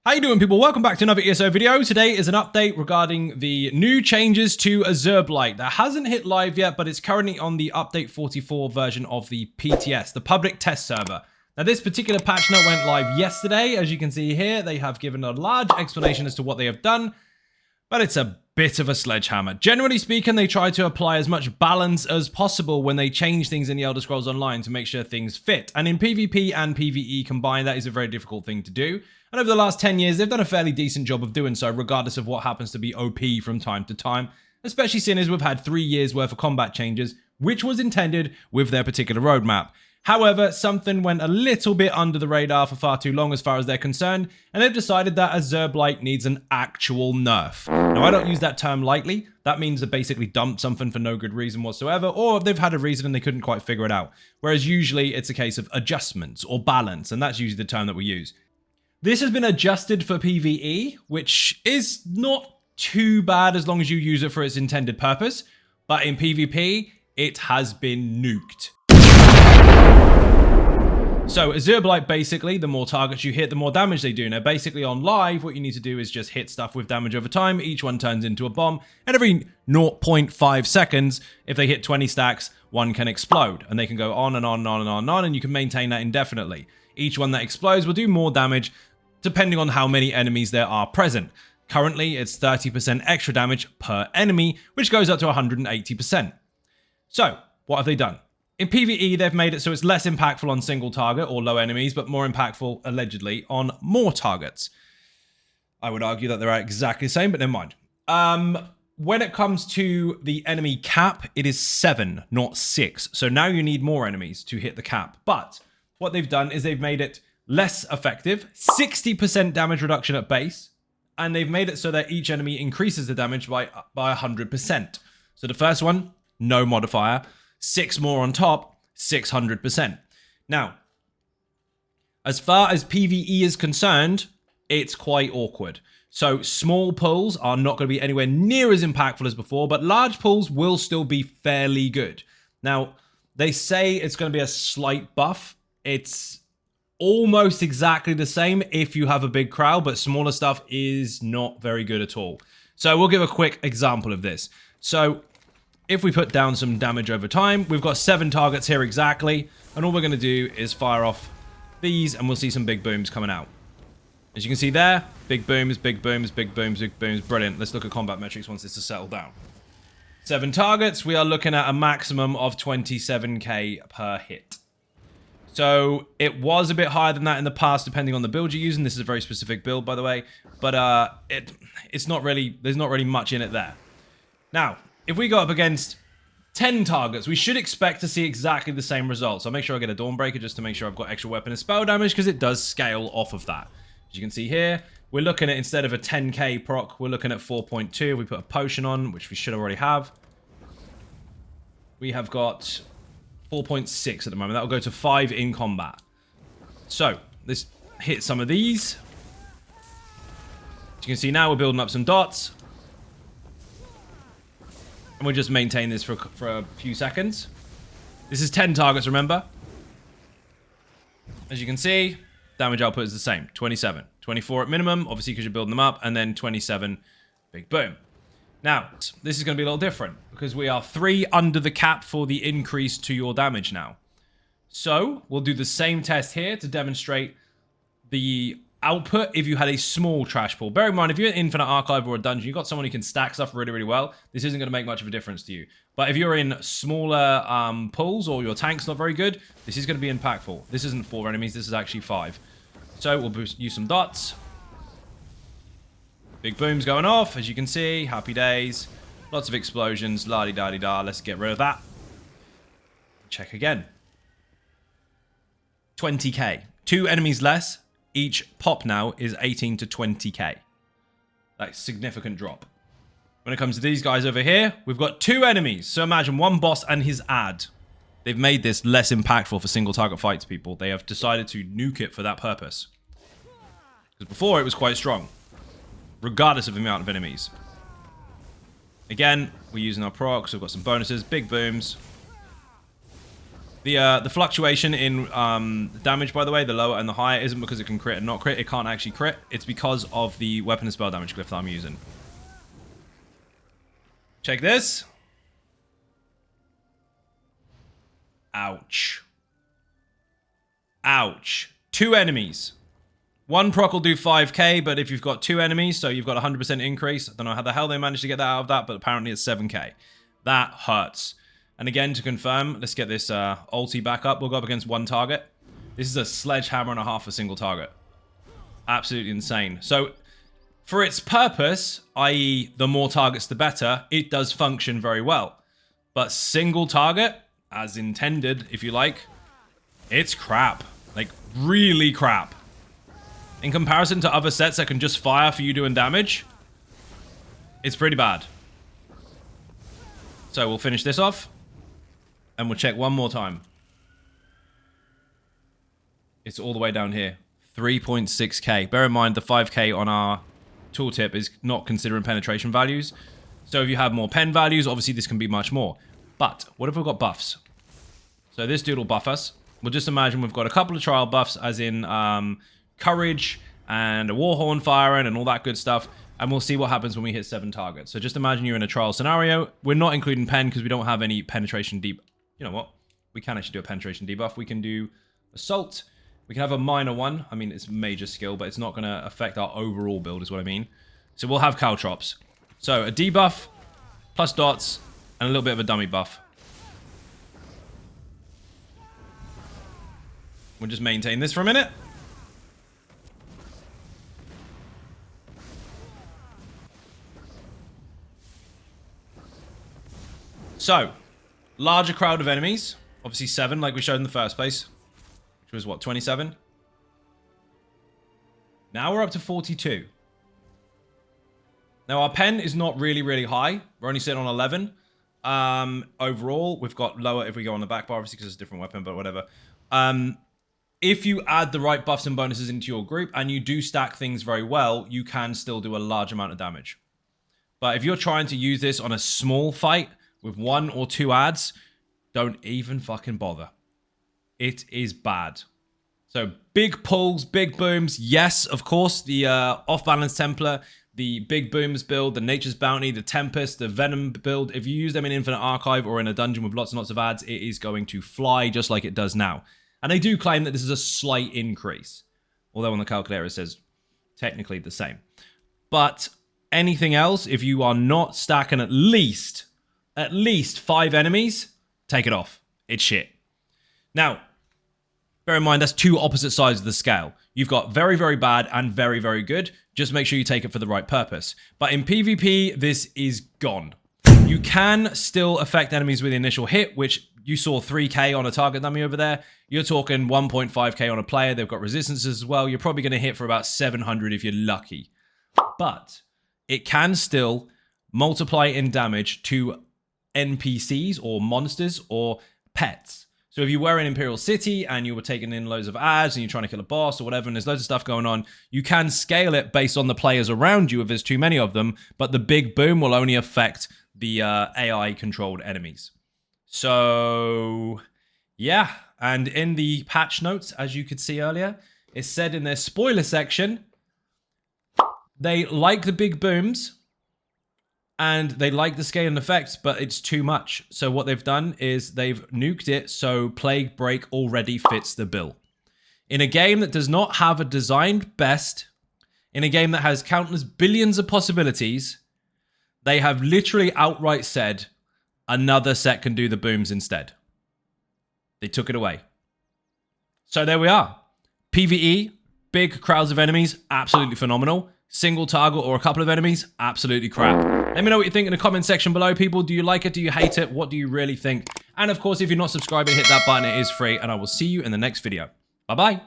How you doing, people? Welcome back to another ESO video. Today is an update regarding the new changes to Azureblight. That hasn't hit live yet, but it's currently on the update 44 version of the PTS, the public test server. Now, this particular patch note went live yesterday. As you can see here, they have given a large explanation as to what they have done, but it's a bit of a sledgehammer. Generally speaking, they try to apply as much balance as possible when they change things in the Elder Scrolls Online to make sure things fit. And in PvP and PvE combined, that is a very difficult thing to do. And over the last 10 years, they've done a fairly decent job of doing so, regardless of what happens to be OP from time to time, especially seeing as we've had 3 years worth of combat changes, which was intended with their particular roadmap. However, something went a little bit under the radar for far too long as far as they're concerned, and they've decided that Azureblight needs an actual nerf. Now, I don't use that term lightly. That means they basically dumped something for no good reason whatsoever, or they've had a reason and they couldn't quite figure it out. Whereas usually it's a case of adjustments or balance, and that's usually the term that we use. This has been adjusted for PvE, which is not too bad as long as you use it for its intended purpose, but in PvP, it has been nuked. So Azureblight, basically, the more targets you hit, the more damage they do. Now, basically on live, what you need to do is just hit stuff with damage over time. Each one turns into a bomb, and every 0.5 seconds, if they hit 20 stacks, one can explode, and they can go on and on and on and on and on, and you can maintain that indefinitely. Each one that explodes will do more damage, depending on how many enemies there are present. Currently, it's 30% extra damage per enemy, which goes up to 180%. So, what have they done? In PvE, they've made it so it's less impactful on single target or low enemies, but more impactful, allegedly, on more targets. I would argue that they're exactly the same, but never mind. When it comes to the enemy cap, it is 7, not 6. So now you need more enemies to hit the cap. But what they've done is they've made it less effective, 60% damage reduction at base, and they've made it so that each enemy increases the damage by 100%. So the first one, no modifier. 6 more on top, 600%. Now, as far as PvE is concerned, it's quite awkward. So small pulls are not going to be anywhere near as impactful as before, but large pulls will still be fairly good. Now, they say it's going to be a slight buff. It's almost exactly the same if you have a big crowd, but smaller stuff is not very good at all. So we'll give a quick example of this. So if we put down some damage over time, we've got 7 targets here exactly, and all we're going to do is fire off these, and we'll see some big booms coming out. As you can see there, big booms, big booms, big booms, big booms. Brilliant. Let's look at combat metrics once this has settled down. 7 targets, we are looking at a maximum of 27k per hit. So it was a bit higher than that in the past, depending on the build you're using. This is a very specific build, by the way, but it's not really, there's not really much in it there. Now, if we go up against 10 targets, we should expect to see exactly the same results. I'll make sure I get a Dawnbreaker just to make sure I've got extra weapon and spell damage, because it does scale off of that. As you can see here, we're looking at, instead of a 10k proc, we're looking at 4.2. We put a potion on, which we should already have. We have got 4.6 at the moment. That'll go to 5 in combat. So, let's hit some of these. As you can see now, we're building up some dots. And we'll just maintain this for a few seconds. This is 10 targets, remember? As you can see, damage output is the same. 27. 24 at minimum, obviously because you're building them up. And then 27, big boom. Now, this is going to be a little different, because we are 3 under the cap for the increase to your damage now. So, we'll do the same test here to demonstrate the output if you had a small trash pool. Bear in mind, if you're in Infinite Archive or a dungeon, you've got someone who can stack stuff really, really well, this isn't going to make much of a difference to you. But if you're in smaller pools, or your tank's not very good, this is going to be impactful. This isn't 4 enemies, this is actually 5. So we'll use some dots. Big booms going off, as you can see. Happy days. Lots of explosions. La-di-da-di-da. Let's get rid of that. Check again. 20k. 2 enemies less. Each pop now is 18 to 20k. That's a significant drop. When it comes to these guys over here, we've got 2 enemies. So imagine one boss and his ad. They've made this less impactful for single target fights, people. They have decided to nuke it for that purpose. Because before it was quite strong, regardless of the amount of enemies. Again, we're using our procs. We've got some bonuses. Big booms. The fluctuation in damage, by the way, the lower and the higher, isn't because it can crit and not crit. It can't actually crit. It's because of the weapon and spell damage glyph that I'm using. Check this. Ouch. Ouch. 2 enemies. One proc will do 5k, but if you've got 2 enemies, so you've got 100% increase. I don't know how the hell they managed to get that out of that, but apparently it's 7k. That hurts. And again, to confirm, let's get this ulti back up. We'll go up against 1 target. This is a sledgehammer and a half a single target. Absolutely insane. So, for its purpose, i.e. the more targets the better, it does function very well. But single target, as intended, if you like, it's crap. Like, really crap. In comparison to other sets that can just fire for you doing damage, it's pretty bad. So we'll finish this off, and we'll check one more time. It's all the way down here. 3.6k. Bear in mind, the 5k on our tooltip is not considering penetration values. So if you have more pen values, obviously this can be much more. But what if we've got buffs? So this dude will buff us. We'll just imagine we've got a couple of trial buffs, as in courage and a warhorn firing and all that good stuff. And we'll see what happens when we hit 7 targets. So just imagine you're in a trial scenario. We're not including pen because we don't have any penetration deep. You know what? We can actually do a penetration debuff. We can do assault. We can have a minor one. I mean, it's major skill, but it's not going to affect our overall build is what I mean. So we'll have caltrops. So a debuff, plus dots, and a little bit of a dummy buff. We'll just maintain this for a minute. So, larger crowd of enemies. Obviously 7, like we showed in the first place. Which was, what, 27? Now we're up to 42. Now, our pen is not really, really high. We're only sitting on 11. Overall, we've got lower if we go on the back bar, obviously, because it's a different weapon, but whatever. If you add the right buffs and bonuses into your group, and you do stack things very well, you can still do a large amount of damage. But if you're trying to use this on a small fight with 1 or 2 adds, don't even fucking bother. It is bad. So big pulls, big booms. Yes, of course, the off-balance Templar, the big booms build, the Nature's Bounty, the Tempest, the Venom build. If you use them in Infinite Archive or in a dungeon with lots and lots of adds, it is going to fly just like it does now. And they do claim that this is a slight increase. Although on the calculator it says technically the same. But anything else, if you are not stacking at least 5 enemies, take it off. It's shit. Now, bear in mind, that's 2 opposite sides of the scale. You've got very, very bad and very, very good. Just make sure you take it for the right purpose. But in PvP, this is gone. You can still affect enemies with the initial hit, which you saw 3k on a target dummy over there. You're talking 1.5k on a player. They've got resistances as well. You're probably going to hit for about 700 if you're lucky. But it can still multiply in damage to NPCs or monsters or pets. So if you were in Imperial City and you were taking in loads of ads and you're trying to kill a boss or whatever, and there's loads of stuff going on, you can scale it based on the players around you if there's too many of them, but the big boom will only affect the AI-controlled enemies. So, yeah. And in the patch notes, as you could see earlier, it said in their spoiler section, they like the big booms, and they like the scaling effects, but it's too much. So what they've done is they've nuked it so Plague Break already fits the bill. In a game that does not have a designed best, in a game that has countless billions of possibilities, they have literally outright said, another set can do the booms instead. They took it away. So there we are. PvE, big crowds of enemies, absolutely phenomenal. Single target or a couple of enemies, absolutely crap. Let me know what you think in the comment section below, people. Do you like it? Do you hate it? What do you really think? And of course, if you're not subscribing, hit that button. It is free. And I will see you in the next video. Bye-bye.